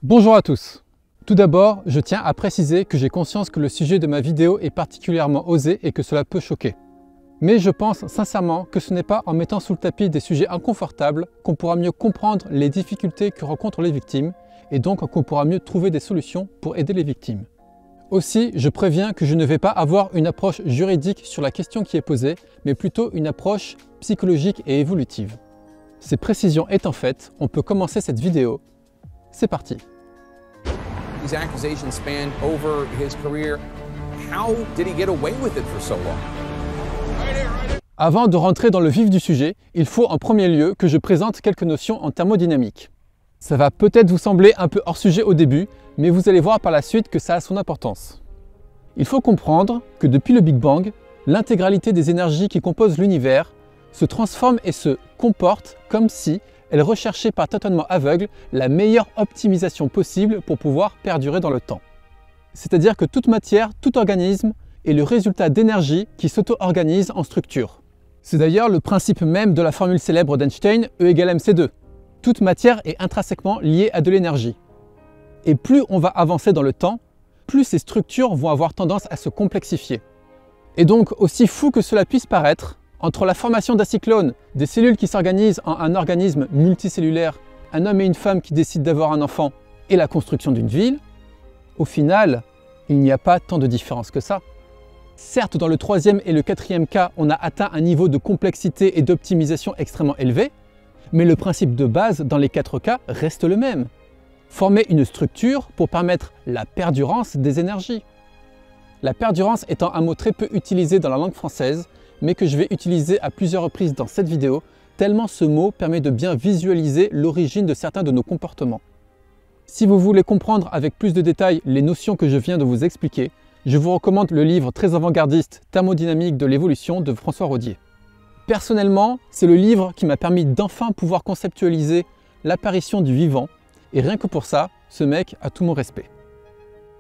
Bonjour à tous. Tout d'abord, je tiens à préciser que j'ai conscience que le sujet de ma vidéo est particulièrement osé et que cela peut choquer. Mais je pense sincèrement que ce n'est pas en mettant sous le tapis des sujets inconfortables qu'on pourra mieux comprendre les difficultés que rencontrent les victimes et donc qu'on pourra mieux trouver des solutions pour aider les victimes. Aussi, je préviens que je ne vais pas avoir une approche juridique sur la question qui est posée, mais plutôt une approche psychologique et évolutive. Ces précisions étant faites, on peut commencer cette vidéo. C'est parti. These accusations spanned over his career. How did he get away with it for so long? Avant de rentrer dans le vif du sujet, il faut en premier lieu que je présente quelques notions en thermodynamique. Ça va peut-être vous sembler un peu hors sujet au début, mais vous allez voir par la suite que ça a son importance. Il faut comprendre que depuis le Big Bang, l'intégralité des énergies qui composent l'univers se transforment et se comportent comme si elles recherchaient par tâtonnement aveugle la meilleure optimisation possible pour pouvoir perdurer dans le temps. C'est-à-dire que toute matière, tout organisme est le résultat d'énergie qui s'auto-organise en structure. C'est d'ailleurs le principe même de la formule célèbre d'Einstein, E égale mc2. Toute matière est intrinsèquement liée à de l'énergie. Et plus on va avancer dans le temps, plus ces structures vont avoir tendance à se complexifier. Et donc, aussi fou que cela puisse paraître, entre la formation d'un cyclone, des cellules qui s'organisent en un organisme multicellulaire, un homme et une femme qui décident d'avoir un enfant, et la construction d'une ville, au final, il n'y a pas tant de différence que ça. Certes, dans le troisième et le quatrième cas, on a atteint un niveau de complexité et d'optimisation extrêmement élevé, mais le principe de base dans les quatre cas reste le même. Former une structure pour permettre la perdurance des énergies. La perdurance étant un mot très peu utilisé dans la langue française, mais que je vais utiliser à plusieurs reprises dans cette vidéo, tellement ce mot permet de bien visualiser l'origine de certains de nos comportements. Si vous voulez comprendre avec plus de détails les notions que je viens de vous expliquer, je vous recommande le livre très avant-gardiste Thermodynamique de l'évolution de François Rodier. Personnellement, c'est le livre qui m'a permis d'enfin pouvoir conceptualiser l'apparition du vivant, et rien que pour ça, ce mec a tout mon respect.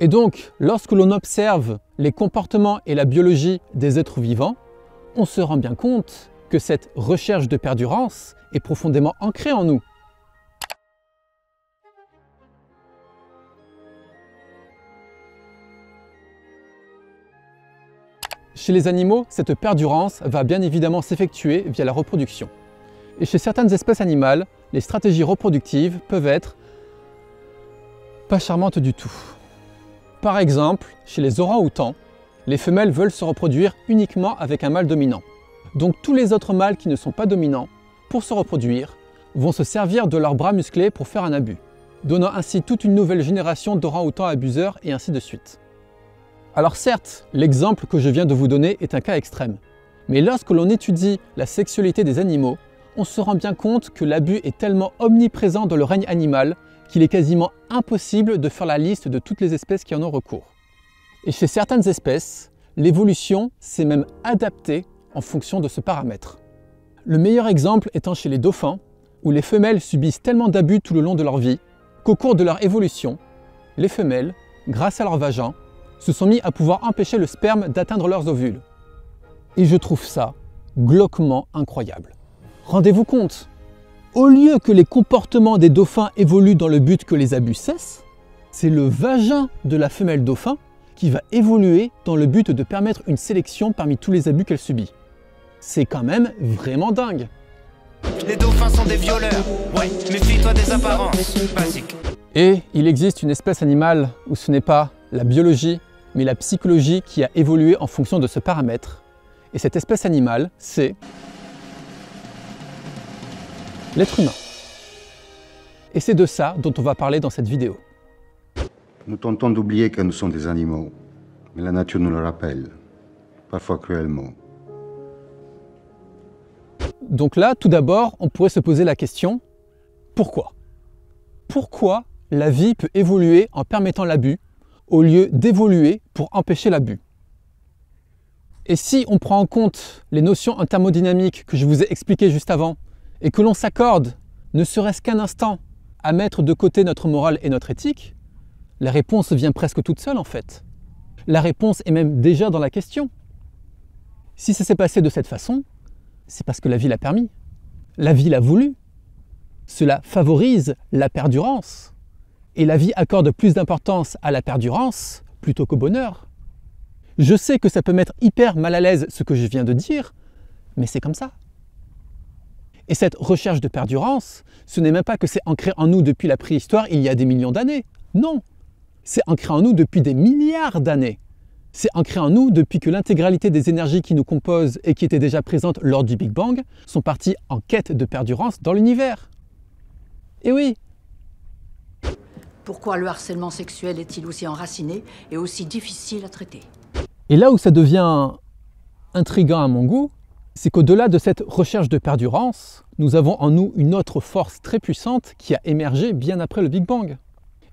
Et donc, lorsque l'on observe les comportements et la biologie des êtres vivants, on se rend bien compte que cette recherche de perdurance est profondément ancrée en nous. Chez les animaux, cette perdurance va bien évidemment s'effectuer via la reproduction. Et chez certaines espèces animales, les stratégies reproductives peuvent être pas charmantes du tout. Par exemple, chez les orang-outans, les femelles veulent se reproduire uniquement avec un mâle dominant. Donc tous les autres mâles qui ne sont pas dominants, pour se reproduire, vont se servir de leurs bras musclés pour faire un abus, donnant ainsi toute une nouvelle génération d'orang-outans abuseurs et ainsi de suite. Alors certes, l'exemple que je viens de vous donner est un cas extrême, mais lorsque l'on étudie la sexualité des animaux, on se rend bien compte que l'abus est tellement omniprésent dans le règne animal qu'il est quasiment impossible de faire la liste de toutes les espèces qui en ont recours. Et chez certaines espèces, l'évolution s'est même adaptée en fonction de ce paramètre. Le meilleur exemple étant chez les dauphins, où les femelles subissent tellement d'abus tout le long de leur vie qu'au cours de leur évolution, les femelles, grâce à leur vagin, se sont mis à pouvoir empêcher le sperme d'atteindre leurs ovules. Et je trouve ça glauquement incroyable. Rendez-vous compte, au lieu que les comportements des dauphins évoluent dans le but que les abus cessent, c'est le vagin de la femelle dauphin qui va évoluer dans le but de permettre une sélection parmi tous les abus qu'elle subit. C'est quand même vraiment dingue. Les dauphins sont des violeurs, ouais, méfie-toi des apparences, basique. Et il existe une espèce animale où ce n'est pas la biologie, mais la psychologie qui a évolué en fonction de ce paramètre. Et cette espèce animale, c'est l'être humain. Et c'est de ça dont on va parler dans cette vidéo. Nous tentons d'oublier que nous sommes des animaux, mais la nature nous le rappelle, parfois cruellement. Donc là, tout d'abord, on pourrait se poser la question, pourquoi? Pourquoi la vie peut évoluer en permettant l'abus, au lieu d'évoluer pour empêcher l'abus? Et si on prend en compte les notions en thermodynamique que je vous ai expliquées juste avant, et que l'on s'accorde, ne serait-ce qu'un instant, à mettre de côté notre morale et notre éthique, la réponse vient presque toute seule en fait. La réponse est même déjà dans la question. Si ça s'est passé de cette façon, c'est parce que la vie l'a permis. La vie l'a voulu. Cela favorise la perdurance. Et la vie accorde plus d'importance à la perdurance plutôt qu'au bonheur. Je sais que ça peut mettre hyper mal à l'aise ce que je viens de dire, mais c'est comme ça. Et cette recherche de perdurance, ce n'est même pas que c'est ancré en nous depuis la préhistoire il y a des millions d'années. Non, c'est ancré en nous depuis des milliards d'années. C'est ancré en nous depuis que l'intégralité des énergies qui nous composent et qui étaient déjà présentes lors du Big Bang sont parties en quête de perdurance dans l'univers. Et oui. Pourquoi le harcèlement sexuel est-il aussi enraciné et aussi difficile à traiter? Et là où ça devient intriguant à mon goût, c'est qu'au-delà de cette recherche de perdurance, nous avons en nous une autre force très puissante qui a émergé bien après le Big Bang.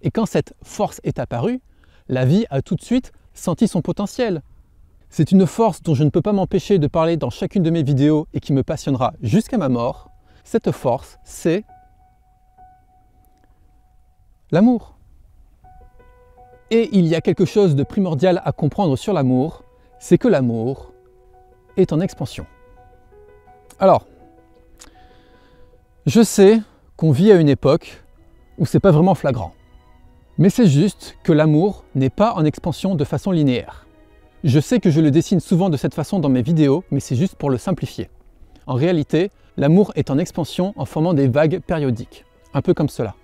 Et quand cette force est apparue, la vie a tout de suite senti son potentiel. C'est une force dont je ne peux pas m'empêcher de parler dans chacune de mes vidéos et qui me passionnera jusqu'à ma mort. Cette force, c'est l'amour. Et il y a quelque chose de primordial à comprendre sur l'amour, c'est que l'amour est en expansion. Alors, je sais qu'on vit à une époque où c'est pas vraiment flagrant. Mais c'est juste que l'amour n'est pas en expansion de façon linéaire. Je sais que je le dessine souvent de cette façon dans mes vidéos, mais c'est juste pour le simplifier. En réalité, l'amour est en expansion en formant des vagues périodiques, un peu comme cela.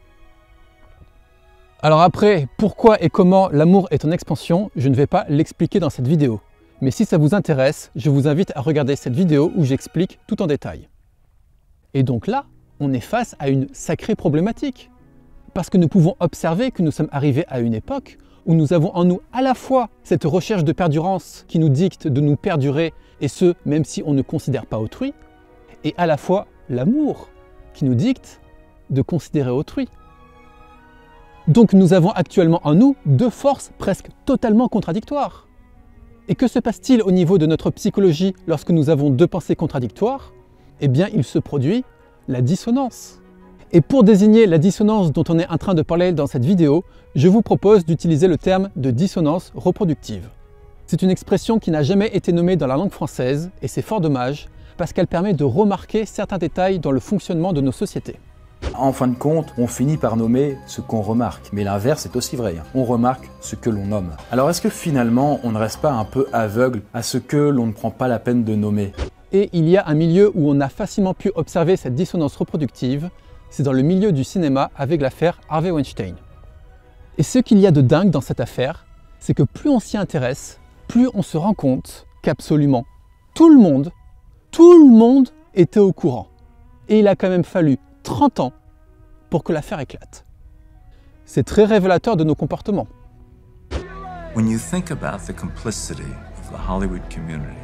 Alors après, pourquoi et comment l'amour est en expansion, je ne vais pas l'expliquer dans cette vidéo. Mais si ça vous intéresse, je vous invite à regarder cette vidéo où j'explique tout en détail. Et donc là, on est face à une sacrée problématique. Parce que nous pouvons observer que nous sommes arrivés à une époque où nous avons en nous à la fois cette recherche de perdurance qui nous dicte de nous perdurer, et ce, même si on ne considère pas autrui, et à la fois l'amour qui nous dicte de considérer autrui. Donc nous avons actuellement en nous deux forces presque totalement contradictoires. Et que se passe-t-il au niveau de notre psychologie lorsque nous avons deux pensées contradictoires? Eh bien, il se produit la dissonance. Et pour désigner la dissonance dont on est en train de parler dans cette vidéo, je vous propose d'utiliser le terme de dissonance reproductive. C'est une expression qui n'a jamais été nommée dans la langue française, et c'est fort dommage, parce qu'elle permet de remarquer certains détails dans le fonctionnement de nos sociétés. En fin de compte, on finit par nommer ce qu'on remarque, mais l'inverse est aussi vrai. On remarque ce que l'on nomme. Alors est-ce que finalement, on ne reste pas un peu aveugle à ce que l'on ne prend pas la peine de nommer? Et il y a un milieu où on a facilement pu observer cette dissonance reproductive, c'est dans le milieu du cinéma avec l'affaire Harvey Weinstein. Et ce qu'il y a de dingue dans cette affaire, c'est que plus on s'y intéresse, plus on se rend compte qu'absolument tout le monde était au courant. Et il a quand même fallu 30 ans pour que l'affaire éclate. C'est très révélateur de nos comportements. When you think about the complicity of the Hollywood community,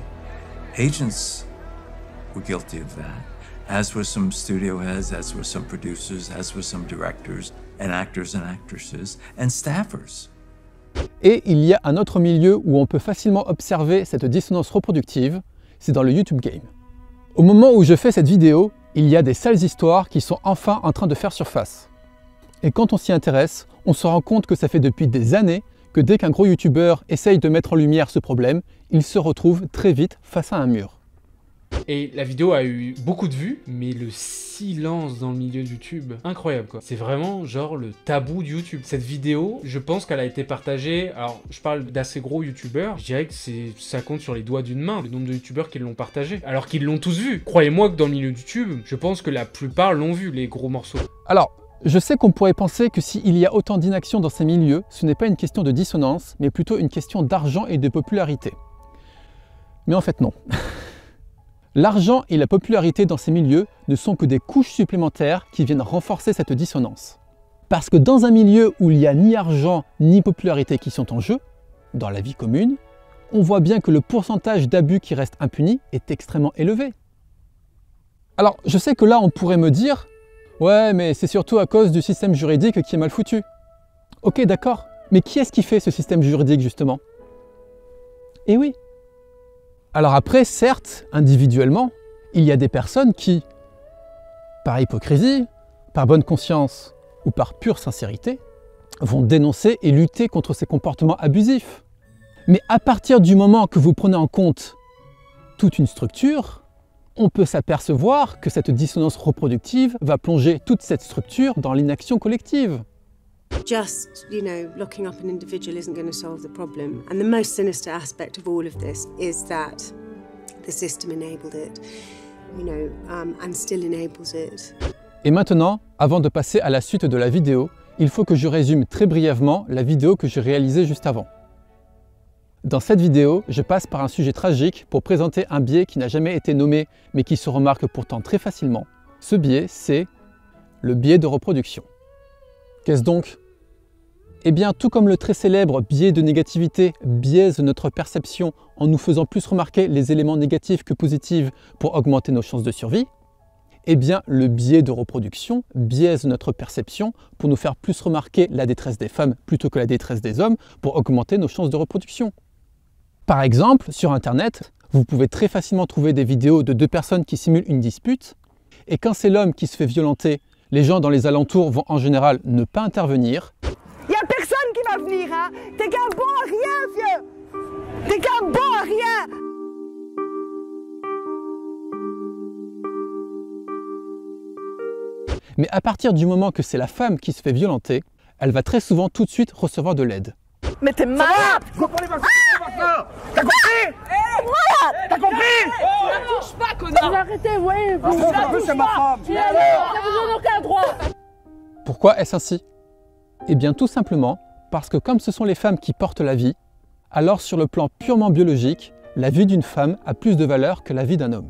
agents were guilty of that. As were some studio heads, as were some producers, as were some directors, and actresses, and staffers. Et il y a un autre milieu où on peut facilement observer cette dissonance reproductive, c'est dans le YouTube Game. Au moment où je fais cette vidéo, il y a des sales histoires qui sont enfin en train de faire surface. Et quand on s'y intéresse, on se rend compte que ça fait depuis des années que dès qu'un gros YouTuber essaye de mettre en lumière ce problème, il se retrouve très vite face à un mur. Et la vidéo a eu beaucoup de vues, mais le silence dans le milieu de YouTube, incroyable quoi. C'est vraiment genre le tabou de YouTube. Cette vidéo, je pense qu'elle a été partagée, alors je parle d'assez gros YouTubeurs, je dirais que ça compte sur les doigts d'une main, le nombre de YouTubeurs qui l'ont partagé, alors qu'ils l'ont tous vu. Croyez-moi que dans le milieu de YouTube, je pense que la plupart l'ont vu, les gros morceaux. Alors, je sais qu'on pourrait penser que s'il y a autant d'inaction dans ces milieux, ce n'est pas une question de dissonance, mais plutôt une question d'argent et de popularité. Mais en fait non. L'argent et la popularité dans ces milieux ne sont que des couches supplémentaires qui viennent renforcer cette dissonance. Parce que dans un milieu où il n'y a ni argent ni popularité qui sont en jeu, dans la vie commune, on voit bien que le pourcentage d'abus qui reste impuni est extrêmement élevé. Alors, je sais que là on pourrait me dire « Ouais, mais c'est surtout à cause du système juridique qui est mal foutu. » Ok, d'accord, mais qui est-ce qui fait ce système juridique justement? Eh oui. Alors après, certes, individuellement, il y a des personnes qui, par hypocrisie, par bonne conscience ou par pure sincérité, vont dénoncer et lutter contre ces comportements abusifs. Mais à partir du moment que vous prenez en compte toute une structure, on peut s'apercevoir que cette dissonance reproductive va plonger toute cette structure dans l'inaction collective. Just, locking up an individual isn't going to solve the problem. And the most sinister aspect of all of this is that the system enabled it, and still enables it. Et maintenant, avant de passer à la suite de la vidéo, il faut que je résume très brièvement la vidéo que j'ai réalisée juste avant. Dans cette vidéo, je passe par un sujet tragique pour présenter un biais qui n'a jamais été nommé, mais qui se remarque pourtant très facilement. Ce biais, c'est le biais de reproduction. Qu'est-ce donc? Eh bien, tout comme le très célèbre biais de négativité biaise notre perception en nous faisant plus remarquer les éléments négatifs que positifs pour augmenter nos chances de survie, eh bien, le biais de reproduction biaise notre perception pour nous faire plus remarquer la détresse des femmes plutôt que la détresse des hommes pour augmenter nos chances de reproduction. Par exemple, sur Internet, vous pouvez très facilement trouver des vidéos de deux personnes qui simulent une dispute, et quand c'est l'homme qui se fait violenter, les gens dans les alentours vont en général ne pas intervenir. Y a personne qui va venir, hein? T'es qu'un bon à rien, vieux! T'es qu'un bon à rien! Mais à partir du moment que c'est la femme qui se fait violenter, elle va très souvent tout de suite recevoir de l'aide. Mais t'es malade! Je reprends les vaccins maintenant! T'as compris? T'as compris? Ne touche pas, connard! Arrêtez, ouais! C'est ma femme! T'as besoin d'aucun droit! Pourquoi est-ce ainsi? Eh bien tout simplement parce que comme ce sont les femmes qui portent la vie, alors sur le plan purement biologique, la vie d'une femme a plus de valeur que la vie d'un homme.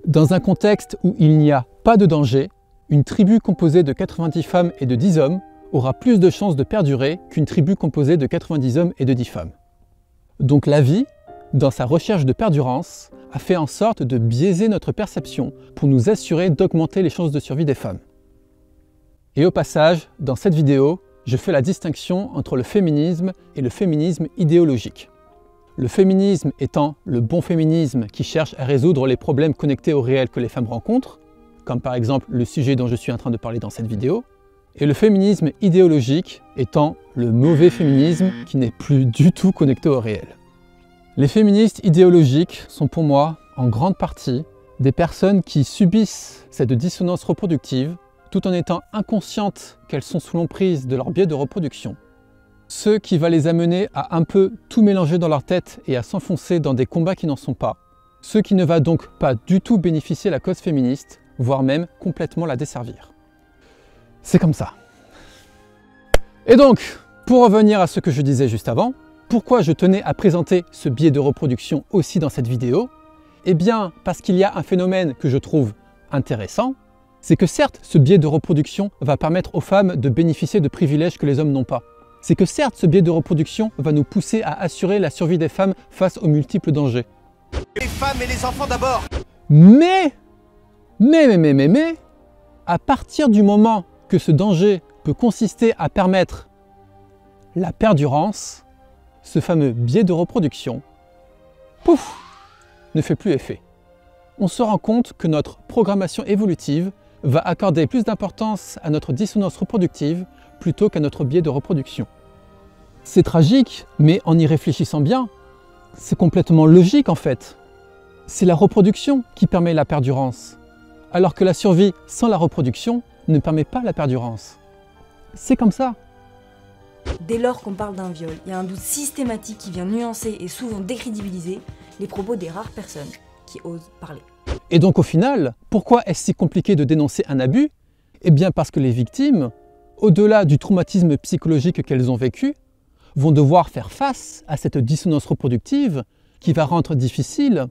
Dans un contexte où il n'y a pas de danger, une tribu composée de 90 femmes et de 10 hommes aura plus de chances de perdurer qu'une tribu composée de 90 hommes et de 10 femmes. Donc la vie, dans sa recherche de perdurance, a fait en sorte de biaiser notre perception pour nous assurer d'augmenter les chances de survie des femmes. Et au passage, dans cette vidéo, je fais la distinction entre le féminisme et le féminisme idéologique. Le féminisme étant le bon féminisme qui cherche à résoudre les problèmes connectés au réel que les femmes rencontrent, comme par exemple le sujet dont je suis en train de parler dans cette vidéo, et le féminisme idéologique étant le mauvais féminisme qui n'est plus du tout connecté au réel. Les féministes idéologiques sont pour moi, en grande partie, des personnes qui subissent cette dissonance reproductive tout en étant inconscientes qu'elles sont sous l'emprise de leur biais de reproduction. Ce qui va les amener à un peu tout mélanger dans leur tête et à s'enfoncer dans des combats qui n'en sont pas. Ce qui ne va donc pas du tout bénéficier la cause féministe, voire même complètement la desservir. C'est comme ça. Et donc, pour revenir à ce que je disais juste avant, pourquoi je tenais à présenter ce biais de reproduction aussi dans cette vidéo? Eh bien, parce qu'il y a un phénomène que je trouve intéressant, c'est que certes, ce biais de reproduction va permettre aux femmes de bénéficier de privilèges que les hommes n'ont pas. C'est que certes, ce biais de reproduction va nous pousser à assurer la survie des femmes face aux multiples dangers. Les femmes et les enfants d'abord! Mais, à partir du moment que ce danger peut consister à permettre la perdurance, ce fameux biais de reproduction, pouf, ne fait plus effet. On se rend compte que notre programmation évolutive va accorder plus d'importance à notre dissonance reproductive plutôt qu'à notre biais de reproduction. C'est tragique, mais en y réfléchissant bien, c'est complètement logique en fait. C'est la reproduction qui permet la perdurance, alors que la survie sans la reproduction ne permet pas la perdurance. C'est comme ça. Dès lors qu'on parle d'un viol, il y a un doute systématique qui vient nuancer et souvent décrédibiliser les propos des rares personnes qui osent parler. Et donc au final, pourquoi est-ce si compliqué de dénoncer un abus? Eh bien parce que les victimes, au-delà du traumatisme psychologique qu'elles ont vécu, vont devoir faire face à cette dissonance reproductive qui va rendre difficile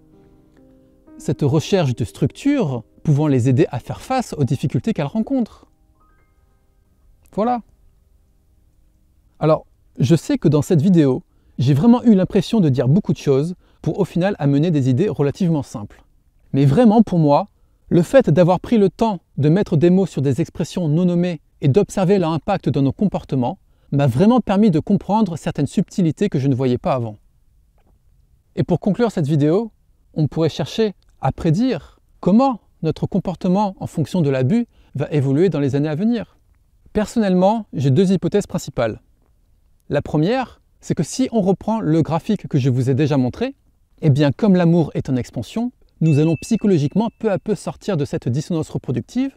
cette recherche de structure pouvant les aider à faire face aux difficultés qu'elles rencontrent. Voilà. Alors, je sais que dans cette vidéo, j'ai vraiment eu l'impression de dire beaucoup de choses pour au final amener des idées relativement simples. Mais vraiment pour moi, le fait d'avoir pris le temps de mettre des mots sur des expressions non nommées et d'observer leur impact dans nos comportements m'a vraiment permis de comprendre certaines subtilités que je ne voyais pas avant. Et pour conclure cette vidéo, on pourrait chercher à prédire comment notre comportement en fonction de l'abus va évoluer dans les années à venir. Personnellement, j'ai deux hypothèses principales. La première, c'est que si on reprend le graphique que je vous ai déjà montré, eh bien comme l'amour est en expansion, nous allons psychologiquement peu à peu sortir de cette dissonance reproductive,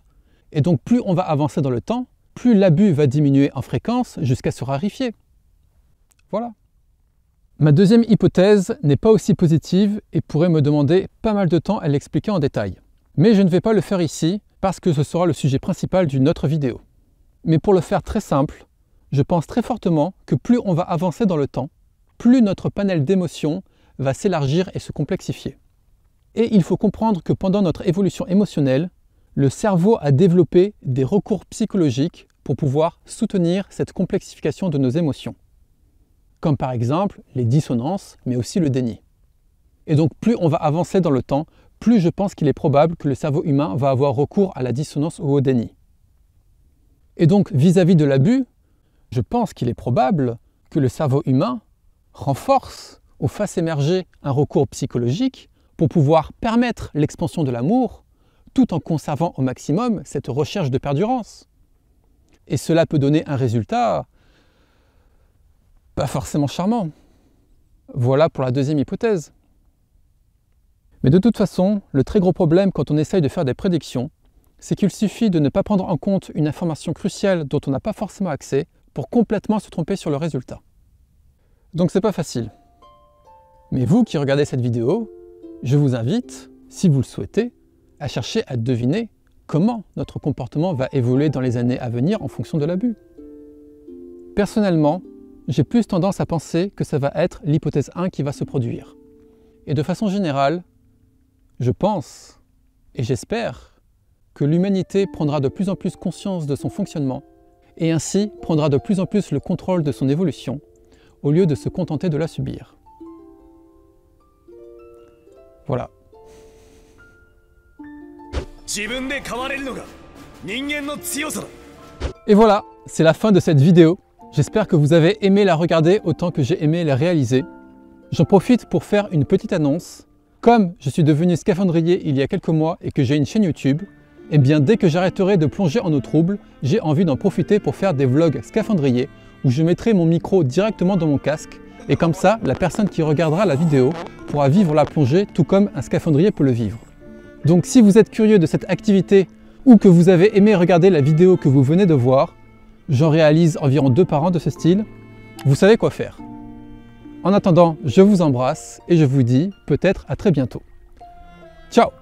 et donc plus on va avancer dans le temps, plus l'abus va diminuer en fréquence jusqu'à se raréfier. Voilà. Ma deuxième hypothèse n'est pas aussi positive et pourrait me demander pas mal de temps à l'expliquer en détail. Mais je ne vais pas le faire ici parce que ce sera le sujet principal d'une autre vidéo. Mais pour le faire très simple, je pense très fortement que plus on va avancer dans le temps, plus notre panel d'émotions va s'élargir et se complexifier. Et il faut comprendre que pendant notre évolution émotionnelle, le cerveau a développé des recours psychologiques pour pouvoir soutenir cette complexification de nos émotions. Comme par exemple les dissonances, mais aussi le déni. Et donc plus on va avancer dans le temps, plus je pense qu'il est probable que le cerveau humain va avoir recours à la dissonance ou au déni. Et donc vis-à-vis de l'abus, je pense qu'il est probable que le cerveau humain renforce ou fasse émerger un recours psychologique pour pouvoir permettre l'expansion de l'amour tout en conservant au maximum cette recherche de perdurance. Et cela peut donner un résultat pas forcément charmant. Voilà pour la deuxième hypothèse. Mais de toute façon, le très gros problème quand on essaye de faire des prédictions, c'est qu'il suffit de ne pas prendre en compte une information cruciale dont on n'a pas forcément accès pour complètement se tromper sur le résultat. Donc c'est pas facile. Mais vous qui regardez cette vidéo, je vous invite, si vous le souhaitez, à chercher à deviner comment notre comportement va évoluer dans les années à venir en fonction de l'abus. Personnellement, j'ai plus tendance à penser que ça va être l'hypothèse 1 qui va se produire. Et de façon générale, je pense et j'espère que l'humanité prendra de plus en plus conscience de son fonctionnement et ainsi prendra de plus en plus le contrôle de son évolution au lieu de se contenter de la subir. Voilà. Et voilà, c'est la fin de cette vidéo. J'espère que vous avez aimé la regarder autant que j'ai aimé la réaliser. J'en profite pour faire une petite annonce. Comme je suis devenu scaphandrier il y a quelques mois et que j'ai une chaîne YouTube, eh bien dès que j'arrêterai de plonger en eau trouble, j'ai envie d'en profiter pour faire des vlogs scaphandriers où je mettrai mon micro directement dans mon casque et comme ça, la personne qui regardera la vidéo pourra vivre la plongée tout comme un scaphandrier peut le vivre. Donc si vous êtes curieux de cette activité ou que vous avez aimé regarder la vidéo que vous venez de voir, j'en réalise environ 2 par an de ce style, vous savez quoi faire. En attendant, je vous embrasse et je vous dis peut-être à très bientôt. Ciao!